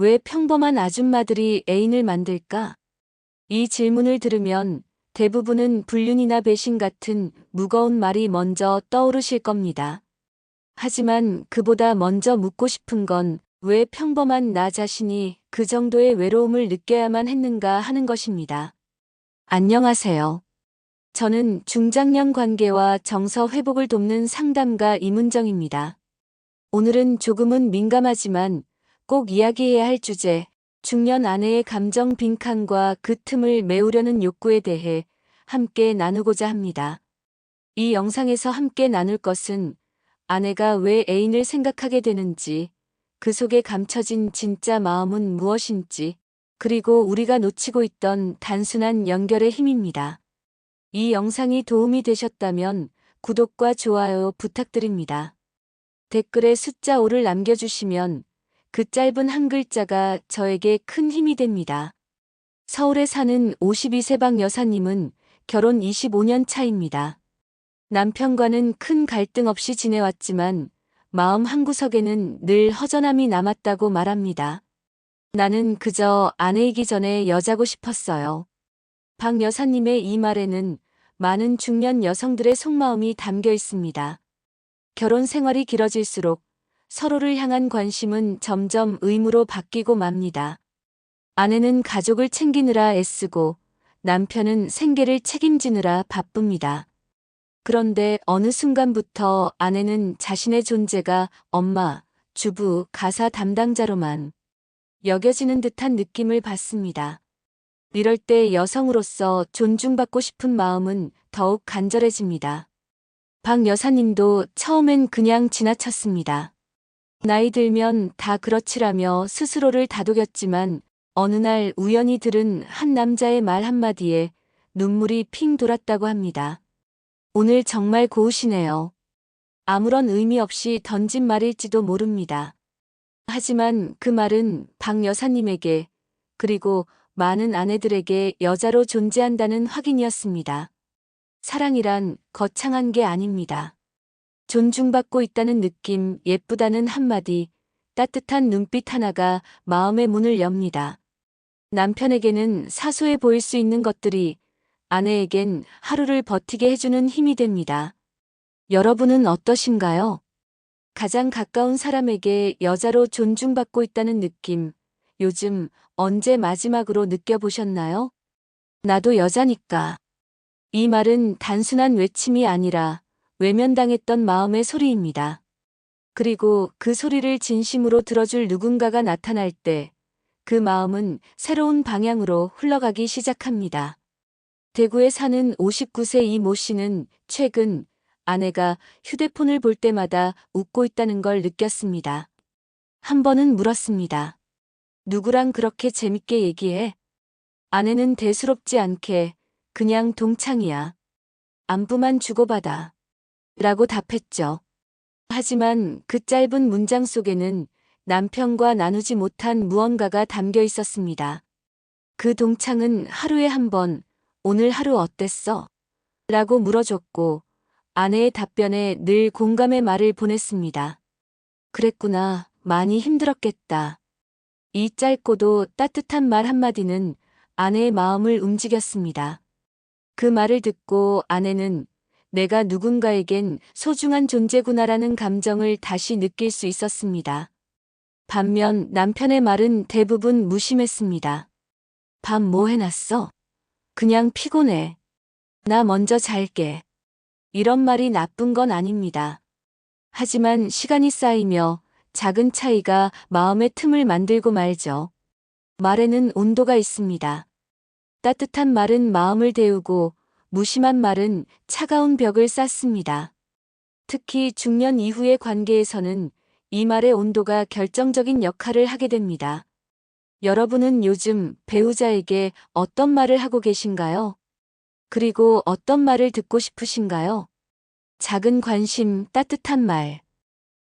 왜 평범한 아줌마들이 애인을 만들까? 이 질문을 들으면 대부분은 불륜이나 배신 같은 무거운 말이 먼저 떠오르실 겁니다. 하지만 그보다 먼저 묻고 싶은 건 왜 평범한 나 자신이 그 정도의 외로움을 느껴야만 했는가 하는 것입니다. 안녕하세요. 저는 중장년 관계와 정서 회복을 돕는 상담가 임은정입니다. 오늘은 조금은 민감하지만 꼭 이야기해야 할 주제, 중년 아내의 감정 빈칸과 그 틈을 메우려는 욕구에 대해 함께 나누고자 합니다. 이 영상에서 함께 나눌 것은 아내가 왜 애인을 생각하게 되는지, 그 속에 감춰진 진짜 마음은 무엇인지, 그리고 우리가 놓치고 있던 단순한 연결의 힘입니다. 이 영상이 도움이 되셨다면 구독과 좋아요 부탁드립니다. 댓글에 숫자 5를 남겨주시면 그 짧은 한 글자가 저에게 큰 힘이 됩니다. 서울에 사는 52세방 여사님은 결혼 25년 차입니다. 남편과는 큰 갈등 없이 지내왔지만 마음 한구석에는 늘 허전함이 남았다고 말합니다. 나는 그저 아내이기 전에 여자고 싶었어요. 박 여사님의 이 말에는 많은 중년 여성들의 속마음이 담겨 있습니다. 결혼 생활이 길어질수록 서로를 향한 관심은 점점 의무로 바뀌고 맙니다. 아내는 가족을 챙기느라 애쓰고 남편은 생계를 책임지느라 바쁩니다. 그런데 어느 순간부터 아내는 자신의 존재가 엄마, 주부, 가사 담당자로만 여겨지는 듯한 느낌을 받습니다. 이럴 때 여성으로서 존중받고 싶은 마음은 더욱 간절해집니다. 박 여사님도 처음엔 그냥 지나쳤습니다. 나이 들면 다 그렇지라며 스스로를 다독였지만 어느 날 우연히 들은 한 남자의 말 한마디에 눈물이 핑 돌았다고 합니다. 오늘 정말 고우시네요. 아무런 의미 없이 던진 말일지도 모릅니다. 하지만 그 말은 박 여사님에게 그리고 많은 아내들에게 여자로 존재한다는 확인이었습니다. 사랑이란 거창한 게 아닙니다. 존중받고 있다는 느낌, 예쁘다는 한마디, 따뜻한 눈빛 하나가 마음의 문을 엽니다. 남편에게는 사소해 보일 수 있는 것들이 아내에겐 하루를 버티게 해주는 힘이 됩니다. 여러분은 어떠신가요? 가장 가까운 사람에게 여자로 존중받고 있다는 느낌, 요즘 언제 마지막으로 느껴보셨나요? 나도 여자니까. 이 말은 단순한 외침이 아니라 외면당했던 마음의 소리입니다. 그리고 그 소리를 진심으로 들어줄 누군가가 나타날 때 그 마음은 새로운 방향으로 흘러가기 시작합니다. 대구에 사는 59세 이 모 씨는 최근 아내가 휴대폰을 볼 때마다 웃고 있다는 걸 느꼈습니다. 한 번은 물었습니다. 누구랑 그렇게 재밌게 얘기해? 아내는 대수롭지 않게 그냥 동창이야. 안부만 주고받아. 라고 답했죠. 하지만 그 짧은 문장 속에는 남편과 나누지 못한 무언가가 담겨 있었습니다. 그 동창은 하루에 한 번, 오늘 하루 어땠어? 라고 물어줬고, 아내의 답변에 늘 공감의 말을 보냈습니다. 그랬구나, 많이 힘들었겠다. 이 짧고도 따뜻한 말 한마디는 아내의 마음을 움직였습니다. 그 말을 듣고 아내는 내가 누군가에겐 소중한 존재구나라는 감정을 다시 느낄 수 있었습니다. 반면 남편의 말은 대부분 무심했습니다. 밤 뭐 해놨어? 그냥 피곤해. 나 먼저 잘게. 이런 말이 나쁜 건 아닙니다. 하지만 시간이 쌓이며 작은 차이가 마음의 틈을 만들고 말죠. 말에는 온도가 있습니다. 따뜻한 말은 마음을 데우고 무심한 말은 차가운 벽을 쌓습니다. 특히 중년 이후의 관계에서는 이 말의 온도가 결정적인 역할을 하게 됩니다. 여러분은 요즘 배우자에게 어떤 말을 하고 계신가요? 그리고 어떤 말을 듣고 싶으신가요? 작은 관심, 따뜻한 말.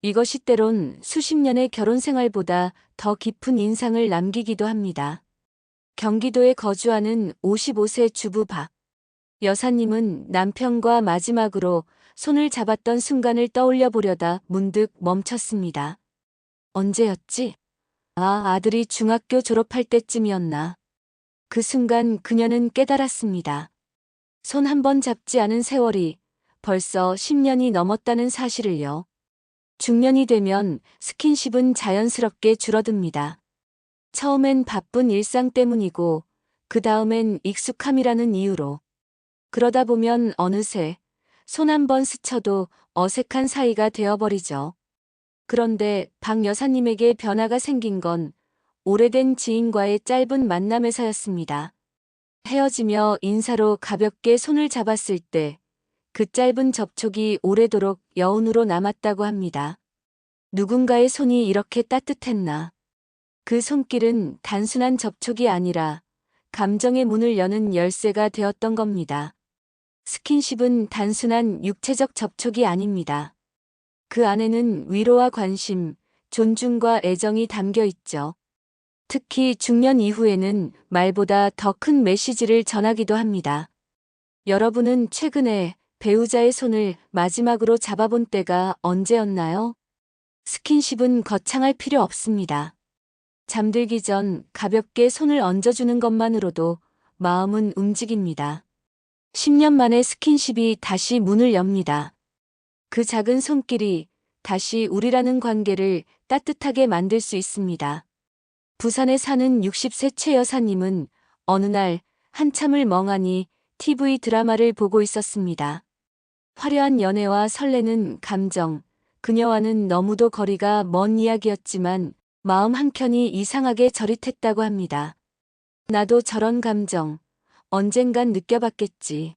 이것이 때론 수십 년의 결혼 생활보다 더 깊은 인상을 남기기도 합니다. 경기도에 거주하는 55세 주부 박 여사님은 남편과 마지막으로 손을 잡았던 순간을 떠올려 보려다 문득 멈췄습니다. 언제였지? 아들이 중학교 졸업할 때쯤이었나. 그 순간 그녀는 깨달았습니다. 손 한 번 잡지 않은 세월이 벌써 10년이 넘었다는 사실을요. 중년이 되면 스킨십은 자연스럽게 줄어듭니다. 처음엔 바쁜 일상 때문이고 그 다음엔 익숙함이라는 이유로. 그러다 보면 어느새 손 한 번 스쳐도 어색한 사이가 되어버리죠. 그런데 박 여사님에게 변화가 생긴 건 오래된 지인과의 짧은 만남에서였습니다. 헤어지며 인사로 가볍게 손을 잡았을 때 그 짧은 접촉이 오래도록 여운으로 남았다고 합니다. 누군가의 손이 이렇게 따뜻했나. 그 손길은 단순한 접촉이 아니라 감정의 문을 여는 열쇠가 되었던 겁니다. 스킨십은 단순한 육체적 접촉이 아닙니다. 그 안에는 위로와 관심, 존중과 애정이 담겨 있죠. 특히 중년 이후에는 말보다 더 큰 메시지를 전하기도 합니다. 여러분은 최근에 배우자의 손을 마지막으로 잡아본 때가 언제였나요? 스킨십은 거창할 필요 없습니다. 잠들기 전 가볍게 손을 얹어주는 것만으로도 마음은 움직입니다. 10년 만에 스킨십이 다시 문을 엽니다. 그 작은 손길이 다시 우리라는 관계를 따뜻하게 만들 수 있습니다. 부산에 사는 60세 최 여사님은 어느 날 한참을 멍하니 TV 드라마를 보고 있었습니다. 화려한 연애와 설레는 감정, 그녀와는 너무도 거리가 먼 이야기였지만 마음 한켠이 이상하게 저릿했다고 합니다. 나도 저런 감정, 언젠간 느껴봤겠지.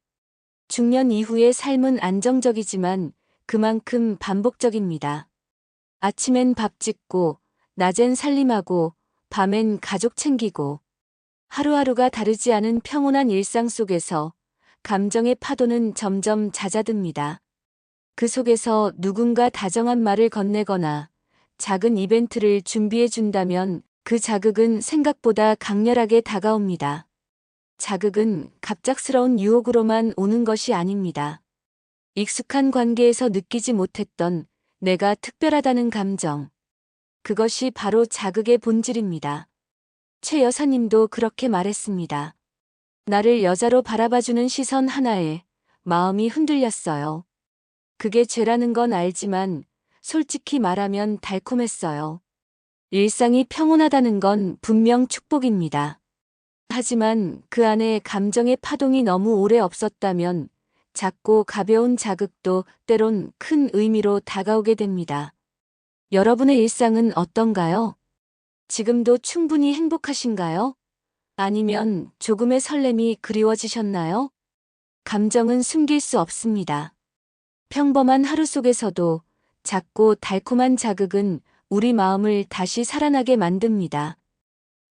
중년 이후의 삶은 안정적이지만 그만큼 반복적입니다. 아침엔 밥 짓고, 낮엔 살림하고, 밤엔 가족 챙기고, 하루하루가 다르지 않은 평온한 일상 속에서 감정의 파도는 점점 잦아듭니다. 그 속에서 누군가 다정한 말을 건네거나 작은 이벤트를 준비해 준다면 그 자극은 생각보다 강렬하게 다가옵니다. 자극은 갑작스러운 유혹으로만 오는 것이 아닙니다. 익숙한 관계에서 느끼지 못했던 내가 특별하다는 감정. 그것이 바로 자극의 본질입니다. 최 여사님도 그렇게 말했습니다. 나를 여자로 바라봐주는 시선 하나에 마음이 흔들렸어요. 그게 죄라는 건 알지만 솔직히 말하면 달콤했어요. 일상이 평온하다는 건 분명 축복입니다. 하지만 그 안에 감정의 파동이 너무 오래 없었다면 작고 가벼운 자극도 때론 큰 의미로 다가오게 됩니다. 여러분의 일상은 어떤가요? 지금도 충분히 행복하신가요? 아니면 조금의 설렘이 그리워지셨나요? 감정은 숨길 수 없습니다. 평범한 하루 속에서도 작고 달콤한 자극은 우리 마음을 다시 살아나게 만듭니다.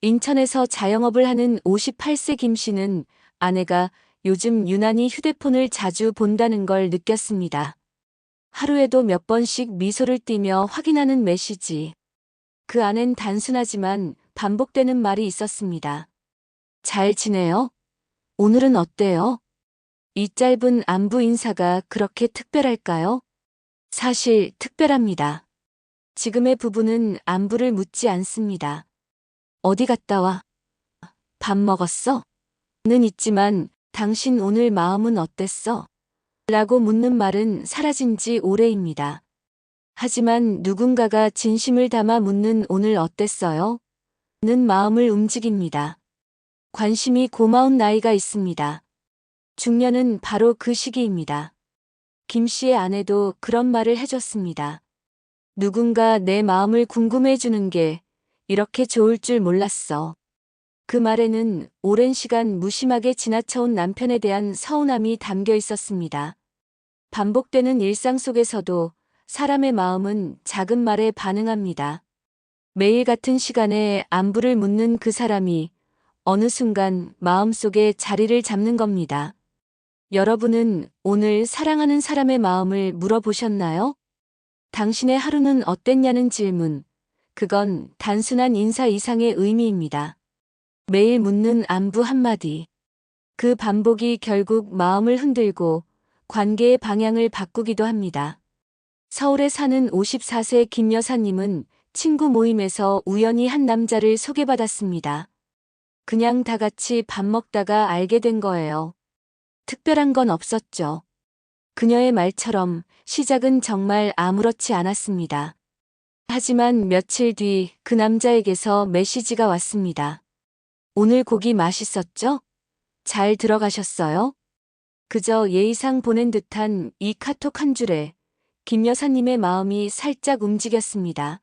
인천에서 자영업을 하는 58세 김 씨는 아내가 요즘 유난히 휴대폰을 자주 본다는 걸 느꼈습니다. 하루에도 몇 번씩 미소를 띠며 확인하는 메시지. 그 안엔 단순하지만 반복되는 말이 있었습니다. 잘 지내요? 오늘은 어때요? 이 짧은 안부 인사가 그렇게 특별할까요? 사실 특별합니다. 지금의 부부는 안부를 묻지 않습니다. 어디 갔다 와? 밥 먹었어? 는 있지만 당신 오늘 마음은 어땠어? 라고 묻는 말은 사라진 지 오래입니다. 하지만 누군가가 진심을 담아 묻는 오늘 어땠어요? 는 마음을 움직입니다. 관심이 고마운 나이가 있습니다. 중년은 바로 그 시기입니다. 김 씨의 아내도 그런 말을 해줬습니다. 누군가 내 마음을 궁금해 주는 게 이렇게 좋을 줄 몰랐어. 그 말에는 오랜 시간 무심하게 지나쳐온 남편에 대한 서운함이 담겨 있었습니다. 반복되는 일상 속에서도 사람의 마음은 작은 말에 반응합니다. 매일 같은 시간에 안부를 묻는 그 사람이 어느 순간 마음속에 자리를 잡는 겁니다. 여러분은 오늘 사랑하는 사람의 마음을 물어보셨나요? 당신의 하루는 어땠냐는 질문. 그건 단순한 인사 이상의 의미입니다. 매일 묻는 안부 한마디. 그 반복이 결국 마음을 흔들고 관계의 방향을 바꾸기도 합니다. 서울에 사는 54세 김 여사님은 친구 모임에서 우연히 한 남자를 소개받았습니다. 그냥 다 같이 밥 먹다가 알게 된 거예요. 특별한 건 없었죠. 그녀의 말처럼 시작은 정말 아무렇지 않았습니다. 하지만 며칠 뒤 그 남자에게서 메시지가 왔습니다. 오늘 고기 맛있었죠? 잘 들어가셨어요? 그저 예의상 보낸 듯한 이 카톡 한 줄에 김 여사님의 마음이 살짝 움직였습니다.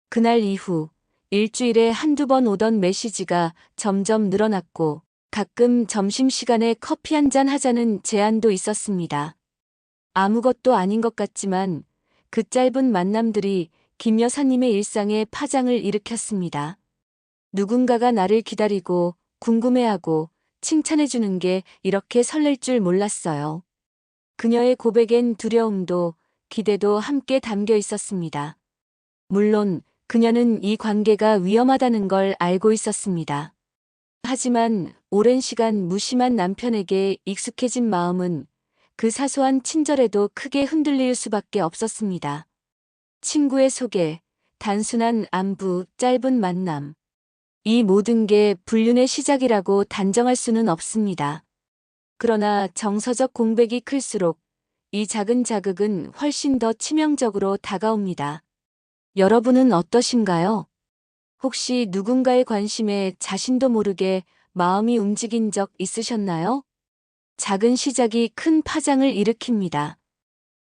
그날 이후 일주일에 한두 번 오던 메시지가 점점 늘어났고 가끔 점심시간에 커피 한잔 하자는 제안도 있었습니다. 아무것도 아닌 것 같지만 그 짧은 만남들이 김 여사님의 일상에 파장을 일으켰습니다. 누군가가 나를 기다리고 궁금해하고 칭찬해주는 게 이렇게 설렐 줄 몰랐어요. 그녀의 고백엔 두려움도 기대도 함께 담겨 있었습니다. 물론 그녀는 이 관계가 위험하다는 걸 알고 있었습니다. 하지만 오랜 시간 무심한 남편에게 익숙해진 마음은 그 사소한 친절에도 크게 흔들릴 수밖에 없었습니다. 친구의 소개, 단순한 안부, 짧은 만남. 이 모든 게 불륜의 시작이라고 단정할 수는 없습니다. 그러나 정서적 공백이 클수록 이 작은 자극은 훨씬 더 치명적으로 다가옵니다. 여러분은 어떠신가요? 혹시 누군가의 관심에 자신도 모르게 마음이 움직인 적 있으셨나요? 작은 시작이 큰 파장을 일으킵니다.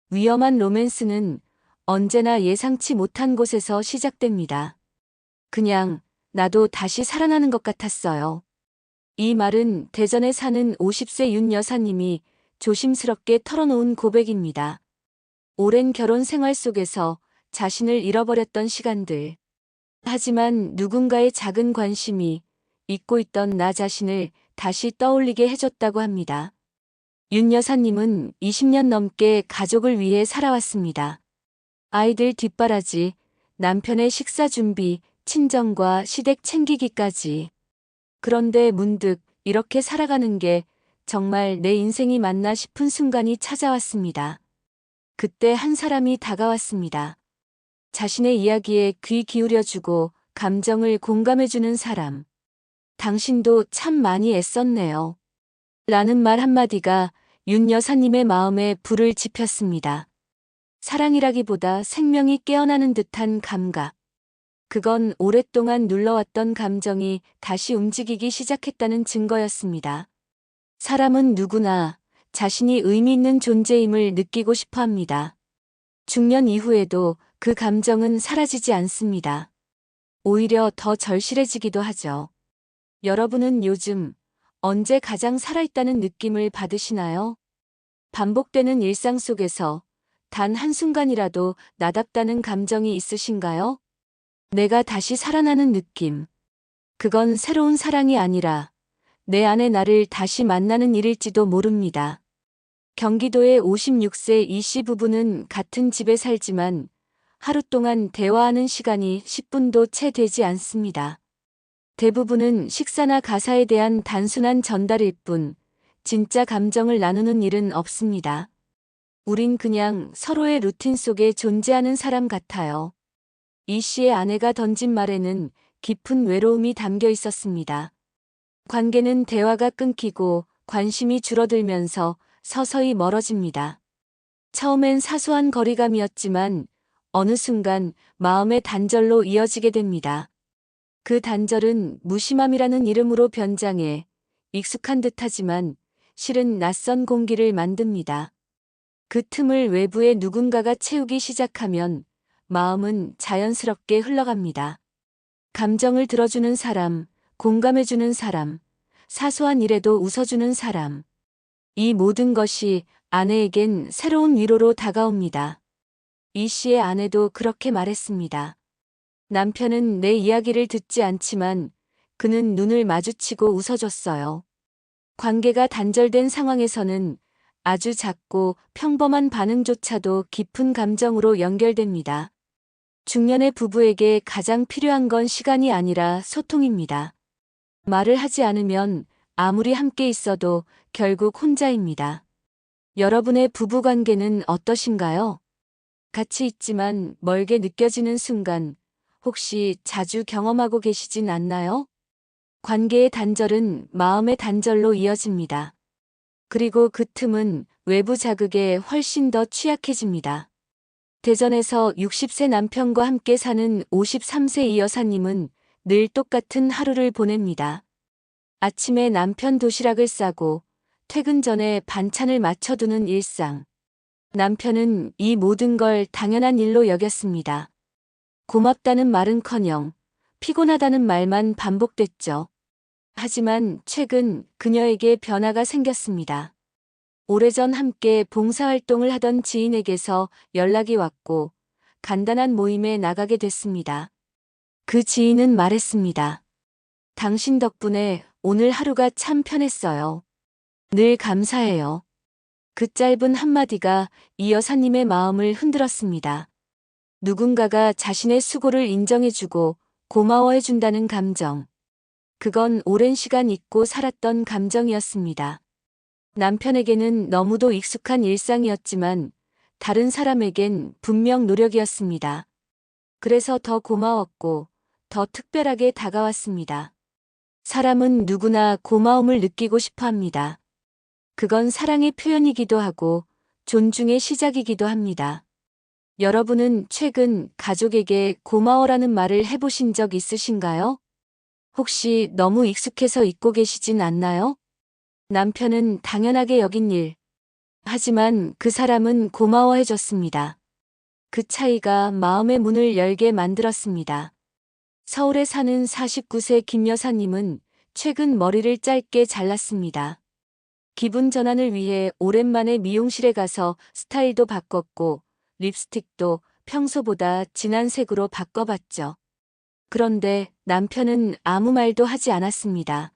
위험한 로맨스는 언제나 예상치 못한 곳에서 시작됩니다. 그냥 나도 다시 살아나는 것 같았어요. 이 말은 대전에 사는 50세 윤 여사님이 조심스럽게 털어놓은 고백입니다. 오랜 결혼 생활 속에서 자신을 잃어버렸던 시간들. 하지만 누군가의 작은 관심이 잊고 있던 나 자신을 다시 떠올리게 해줬다고 합니다. 윤 여사님은 20년 넘게 가족을 위해 살아왔습니다. 아이들 뒷바라지, 남편의 식사 준비, 친정과 시댁 챙기기까지. 그런데 문득 이렇게 살아가는 게 정말 내 인생이 맞나 싶은 순간이 찾아왔습니다. 그때 한 사람이 다가왔습니다. 자신의 이야기에 귀 기울여주고 감정을 공감해주는 사람. 당신도 참 많이 애썼네요. 라는 말 한마디가 윤 여사님의 마음에 불을 지폈습니다. 사랑이라기보다 생명이 깨어나는 듯한 감각. 그건 오랫동안 눌러왔던 감정이 다시 움직이기 시작했다는 증거였습니다. 사람은 누구나 자신이 의미 있는 존재임을 느끼고 싶어 합니다. 중년 이후에도 그 감정은 사라지지 않습니다. 오히려 더 절실해지기도 하죠. 여러분은 요즘 언제 가장 살아있다는 느낌을 받으시나요? 반복되는 일상 속에서 단 한순간이라도 나답다는 감정이 있으신가요? 내가 다시 살아나는 느낌. 그건 새로운 사랑이 아니라 내 안의 나를 다시 만나는 일일지도 모릅니다. 경기도의 56세 이 씨 부부는 같은 집에 살지만 하루 동안 대화하는 시간이 10분도 채 되지 않습니다. 대부분은 식사나 가사에 대한 단순한 전달일 뿐 진짜 감정을 나누는 일은 없습니다. 우린 그냥 서로의 루틴 속에 존재하는 사람 같아요. 이 씨의 아내가 던진 말에는 깊은 외로움이 담겨 있었습니다. 관계는 대화가 끊기고 관심이 줄어들면서 서서히 멀어집니다. 처음엔 사소한 거리감이었지만 어느 순간 마음의 단절로 이어지게 됩니다. 그 단절은 무심함이라는 이름으로 변장해 익숙한 듯하지만 실은 낯선 공기를 만듭니다. 그 틈을 외부의 누군가가 채우기 시작하면 마음은 자연스럽게 흘러갑니다. 감정을 들어주는 사람, 공감해주는 사람, 사소한 일에도 웃어주는 사람. 이 모든 것이 아내에겐 새로운 위로로 다가옵니다. 이 씨의 아내도 그렇게 말했습니다. 남편은 내 이야기를 듣지 않지만 그는 눈을 마주치고 웃어줬어요. 관계가 단절된 상황에서는 아주 작고 평범한 반응조차도 깊은 감정으로 연결됩니다. 중년의 부부에게 가장 필요한 건 시간이 아니라 소통입니다. 말을 하지 않으면 아무리 함께 있어도 결국 혼자입니다. 여러분의 부부관계는 어떠신가요? 같이 있지만 멀게 느껴지는 순간, 혹시 자주 경험하고 계시진 않나요? 관계의 단절은 마음의 단절로 이어집니다. 그리고 그 틈은 외부 자극에 훨씬 더 취약해집니다. 대전에서 60세 남편과 함께 사는 53세 이 여사님은 늘 똑같은 하루를 보냅니다. 아침에 남편 도시락을 싸고 퇴근 전에 반찬을 맞춰두는 일상. 남편은 이 모든 걸 당연한 일로 여겼습니다. 고맙다는 말은커녕 피곤하다는 말만 반복됐죠. 하지만 최근 그녀에게 변화가 생겼습니다. 오래전 함께 봉사활동을 하던 지인에게서 연락이 왔고 간단한 모임에 나가게 됐습니다. 그 지인은 말했습니다. 당신 덕분에 오늘 하루가 참 편했어요. 늘 감사해요. 그 짧은 한마디가 이 여사님의 마음을 흔들었습니다. 누군가가 자신의 수고를 인정해주고 고마워해준다는 감정. 그건 오랜 시간 잊고 살았던 감정이었습니다. 남편에게는 너무도 익숙한 일상이었지만 다른 사람에겐 분명 노력이었습니다. 그래서 더 고마웠고 더 특별하게 다가왔습니다. 사람은 누구나 고마움을 느끼고 싶어 합니다. 그건 사랑의 표현이기도 하고 존중의 시작이기도 합니다. 여러분은 최근 가족에게 고마워라는 말을 해보신 적 있으신가요? 혹시 너무 익숙해서 잊고 계시진 않나요? 남편은 당연하게 여긴 일. 하지만 그 사람은 고마워해줬습니다. 그 차이가 마음의 문을 열게 만들었습니다. 서울에 사는 49세 김 여사님은 최근 머리를 짧게 잘랐습니다. 기분 전환을 위해 오랜만에 미용실에 가서 스타일도 바꿨고 립스틱도 평소보다 진한 색으로 바꿔봤죠. 그런데 남편은 아무 말도 하지 않았습니다.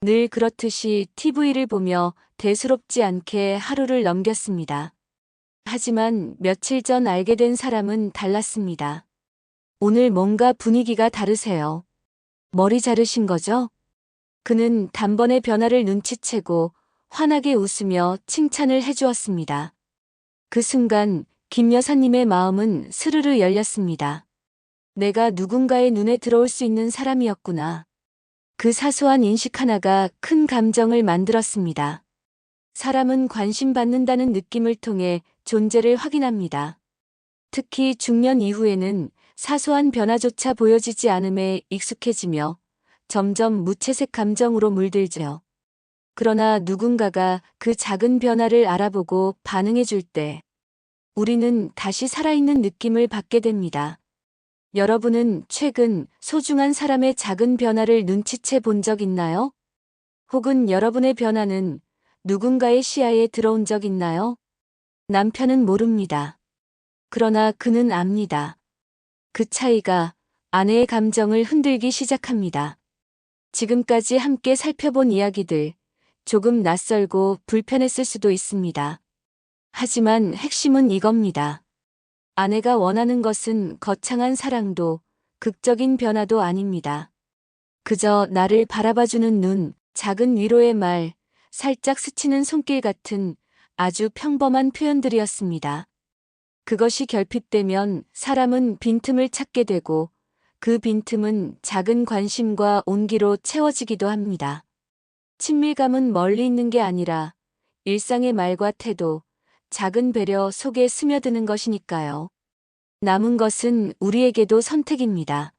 늘 그렇듯이 TV를 보며 대수롭지 않게 하루를 넘겼습니다. 하지만 며칠 전 알게 된 사람은 달랐습니다. 오늘 뭔가 분위기가 다르세요. 머리 자르신 거죠? 그는 단번에 변화를 눈치채고 환하게 웃으며 칭찬을 해주었습니다. 그 순간 김 여사님의 마음은 스르르 열렸습니다. 내가 누군가의 눈에 들어올 수 있는 사람이었구나. 그 사소한 인식 하나가 큰 감정을 만들었습니다. 사람은 관심받는다는 느낌을 통해 존재를 확인합니다. 특히 중년 이후에는 사소한 변화조차 보여지지 않음에 익숙해지며 점점 무채색 감정으로 물들죠. 그러나 누군가가 그 작은 변화를 알아보고 반응해 줄 때 우리는 다시 살아있는 느낌을 받게 됩니다. 여러분은 최근 소중한 사람의 작은 변화를 눈치채 본 적 있나요? 혹은 여러분의 변화는 누군가의 시야에 들어온 적 있나요? 남편은 모릅니다. 그러나 그는 압니다. 그 차이가 아내의 감정을 흔들기 시작합니다. 지금까지 함께 살펴본 이야기들, 조금 낯설고 불편했을 수도 있습니다. 하지만 핵심은 이겁니다. 아내가 원하는 것은 거창한 사랑도 극적인 변화도 아닙니다. 그저 나를 바라봐주는 눈, 작은 위로의 말, 살짝 스치는 손길 같은 아주 평범한 표현들이었습니다. 그것이 결핍되면 사람은 빈틈을 찾게 되고 그 빈틈은 작은 관심과 온기로 채워지기도 합니다. 친밀감은 멀리 있는 게 아니라 일상의 말과 태도, 작은 배려 속에 스며드는 것이니까요. 남은 것은 우리에게도 선택입니다.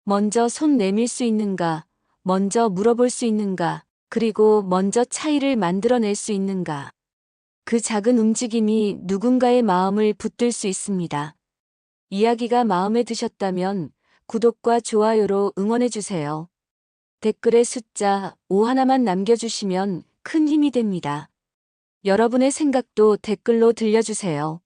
먼저 손 내밀 수 있는가, 먼저 물어볼 수 있는가, 그리고 먼저 차이를 만들어낼 수 있는가. 그 작은 움직임이 누군가의 마음을 붙들 수 있습니다. 이야기가 마음에 드셨다면 구독과 좋아요로 응원해주세요. 댓글에 숫자 5 하나만 남겨주시면 큰 힘이 됩니다. 여러분의 생각도 댓글로 들려주세요.